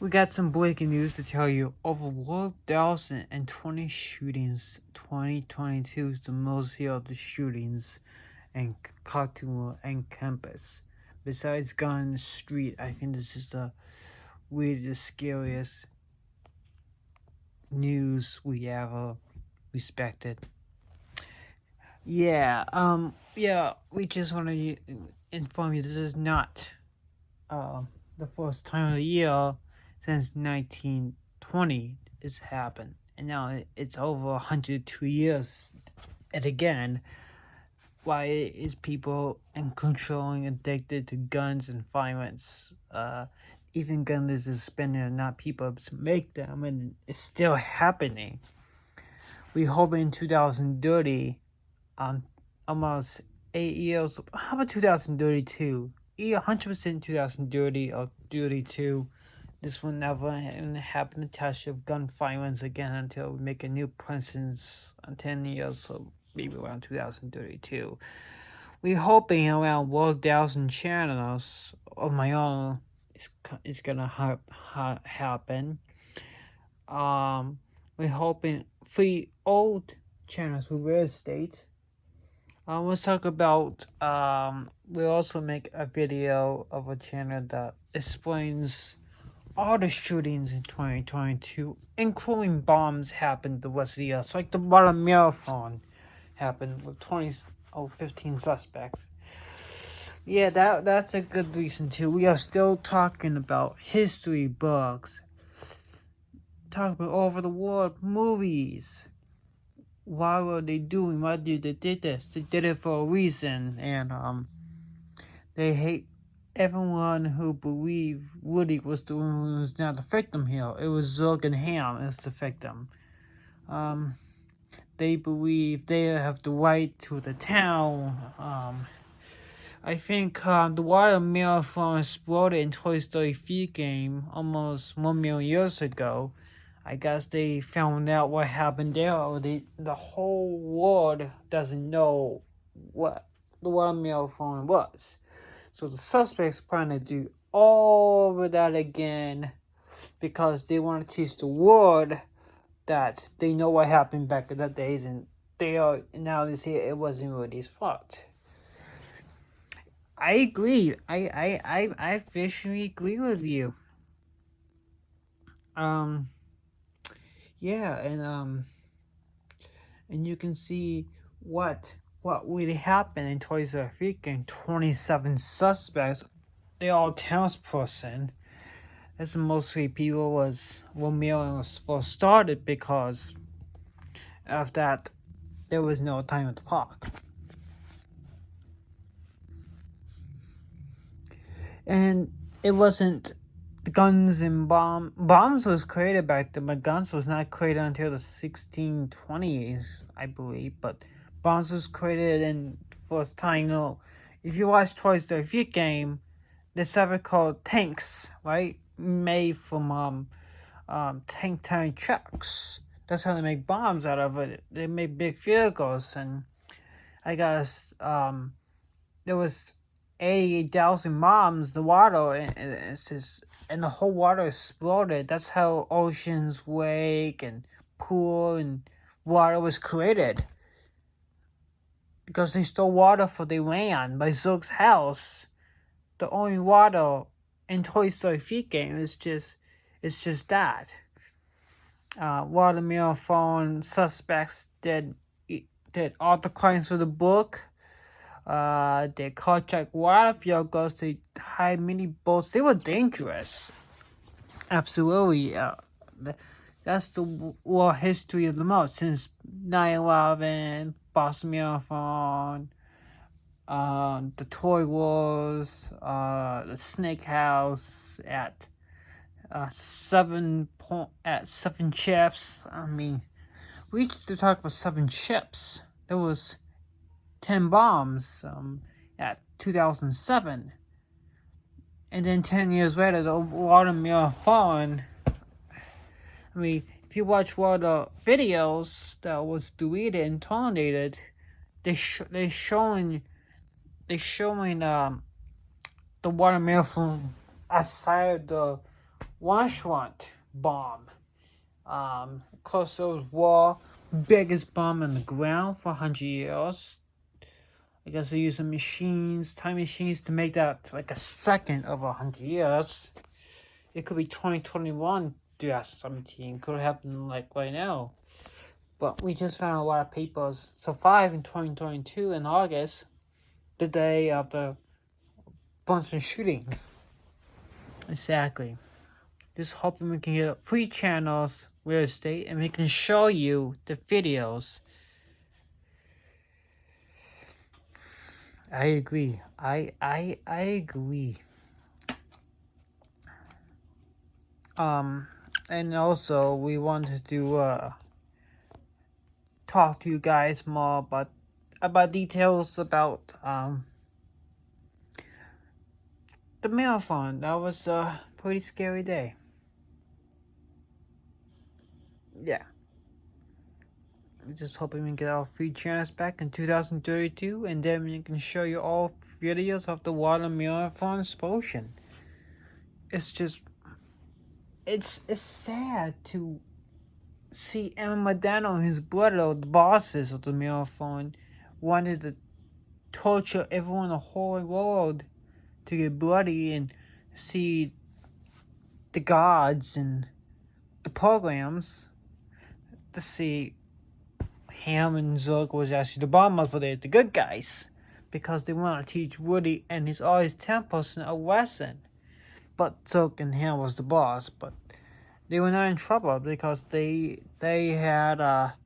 We got some breaking news to tell you. Over 1,020 shootings. 2022 is the most of the shootings in Khartoum and campus. Besides gun street, I think this is the weirdest, scariest news we ever respected. We just want to inform you this is not the first time of the year since 1920 it's happened, and now it's over 102 years. And again, why is people and controlling addicted to guns and violence? Even gun is suspended, not people to make them, and it's still happening. We hope in 2030, almost 8 years. How about 2032? 100% 2030 or 32. This will never happen to touch of gun violence again until we make a new president in 10 years, so maybe around 2032. We're hoping around 1,000 channels of my own is gonna happen. We're hoping 3 old channels with real estate. Let's talk about, we'll also make a video of a channel that explains all the shootings in 2022, including bombs happened the rest of the year. So like the Water Marathon happened with 15 suspects. Yeah, that's a good reason too. We are still talking about history books, talking about all over the world movies. Why were they doing? Why did they did this? They did it for a reason, and they hate everyone who believed Woody was the one who was not the victim here. It was Zurg and Ham as the victim. They believe they have the right to the town. I think the Water Marathon exploded in Toy Story 3 game almost 1 million years ago. I guess they found out what happened there, or the whole world doesn't know what the Water Marathon was. So the suspects plan to do all of that again because they want to teach the world that they know what happened back in the days, and they say it wasn't really his fault. I agree. I officially agree with you. Yeah, and you can see what really happened in Toy Story 3 game. 27 suspects. They all townsperson. As mostly people was 1 million was first started because of that there was no time at the park. And it wasn't the guns and bombs was created back then, but guns was not created until the 1620s, I believe. But bombs was created in first time. If you watch Toy Story 3 game, there's something called tanks, right? Made from tank tire trucks. That's how they make bombs out of it. They make big vehicles, and I guess there was 88,000 bombs in the water, and it's just, and the whole water exploded. That's how oceans, lake, and pool and water was created. Because they stole water for the land by Zook's house. The only water in Toy Story 3 game is just that. Water Marathon suspects did all the crimes for the book. They contract water vehicles, they hide mini boats. They were dangerous. Absolutely. That's the war history of the most since 9/11, Boston Marathon, the Toy Wars, the Snake House at 7 ships. I mean, we used to talk about 7 ships. There was 10 bombs at 2007. And then 10 years later, the Water Marathon. I mean, if you watch one of the videos that was deleted and terminated, they showing the Water Marathon outside the restaurant bomb. Of course, it was war biggest bomb on the ground for 100 years. I guess they used some machines, time machines, to make that like a second of 100 years. It could be 2021, 2017. Could happen like right now. But we just found a lot of people survive in 2022 in August, the day of the bunch of shootings. Exactly. Just hoping we can get free channels, real estate, and we can show you the videos. I agree. I agree. And also we wanted to talk to you guys more about details about the marathon. That was a pretty scary day. Yeah. We're just hoping we can get our free channels back in 2032, and then we can show you all videos of the water marathon explosion. It's just, it's sad to see Emma Madano and his brother, the bosses of the marathon, wanted to torture everyone in the whole world to get bloody and see the gods and the programs to see Ham and Zurg was actually the bombers, but they're the good guys because they want to teach Woody and his all his 10% a lesson. But Zurg and Ham was the boss, but they were not in trouble because they had a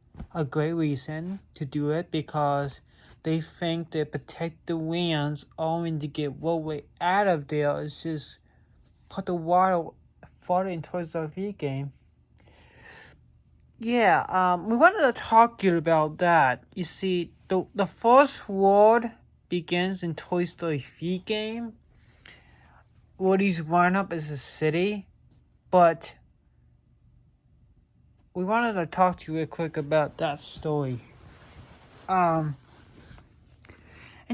great reason to do it because they think they protect the lands only to get what way out of there is just put the water farther into the V game. Yeah, we wanted to talk to you about that. You see, the first world begins in Toy Story 3 game. Woody's run-up is a city, but we wanted to talk to you real quick about that story. In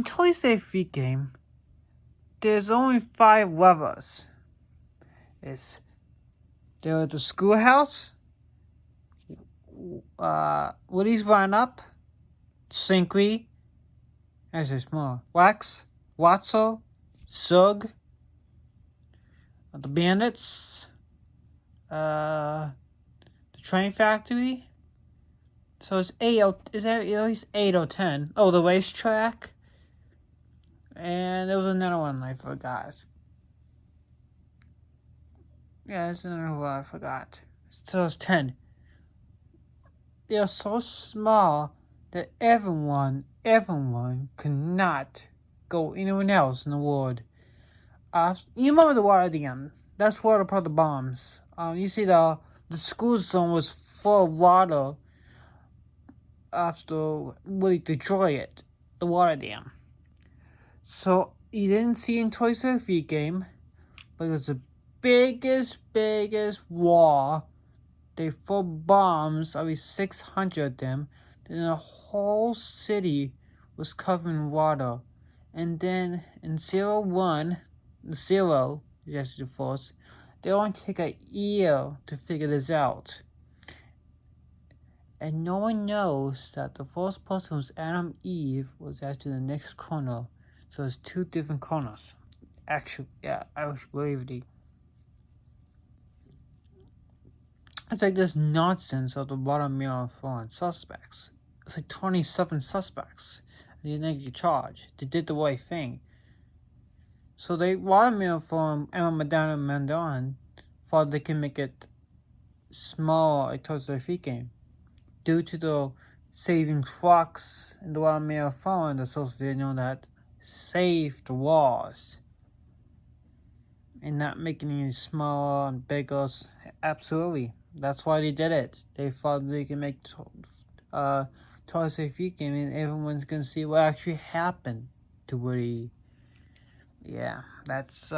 Toy Story 3 game, there's only 5 levels. There's the schoolhouse, Woody's run-up, Slinky, as there's more, Wax, Watso, Zug, the bandits, the train factory. So it's 8. Is there at least 8 or 10? Oh, the racetrack. And there was another one I forgot. Yeah, there's another one I forgot. So it's 10. They are so small that everyone could not go anywhere else in the world. You remember the water dam? That's where they put the bombs. You see the school zone was full of water after Woody destroyed it, the water dam. So you didn't see in Toy Story 3 game, but it was the biggest wall. They full bombs, at least 600 of them. Then the whole city was covered in water. And then in 01, 0, just the force, they only take a year to figure this out. And no one knows that the first person was Adam Eve was actually the next corner. So it's 2 different corners. Actually, yeah, I was gravity. It's like this nonsense of the water marathon suspects. It's like 27 suspects. They didn't get charged. They did the right thing. So they water marathon Emma Madonna and Mandon thought they can make it smaller towards their feet game. Due to the saving trucks in the water marathon, the sources didn't know that save the walls. And not making it smaller and bigger. Absolutely. That's why they did it. They thought they could make Toy Story 3 game and everyone's gonna see what actually happened to Woody. Yeah, that's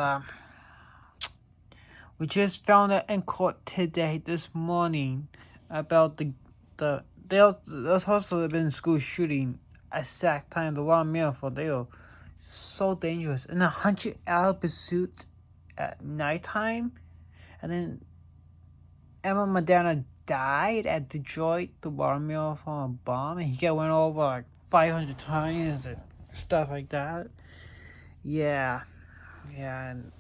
we just found out in court today, this morning, about there's also been school shooting exact time the one marathon. They were so dangerous. In a 100-hour pursuit at nighttime, And then Emma Madonna died at Detroit, the watermill from a bomb, and he got went over like 500 times and stuff like that. Yeah, yeah. And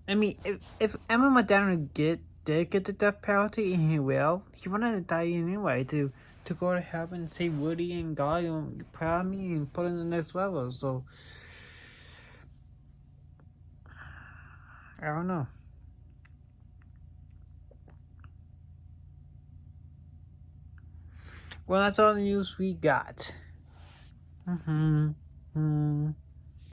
I mean, if Emma Madonna did get the death penalty, and he wanted to die anyway to go to heaven and save Woody and God and proud me and put in the next level. So I don't know. Well, that's all the news we got.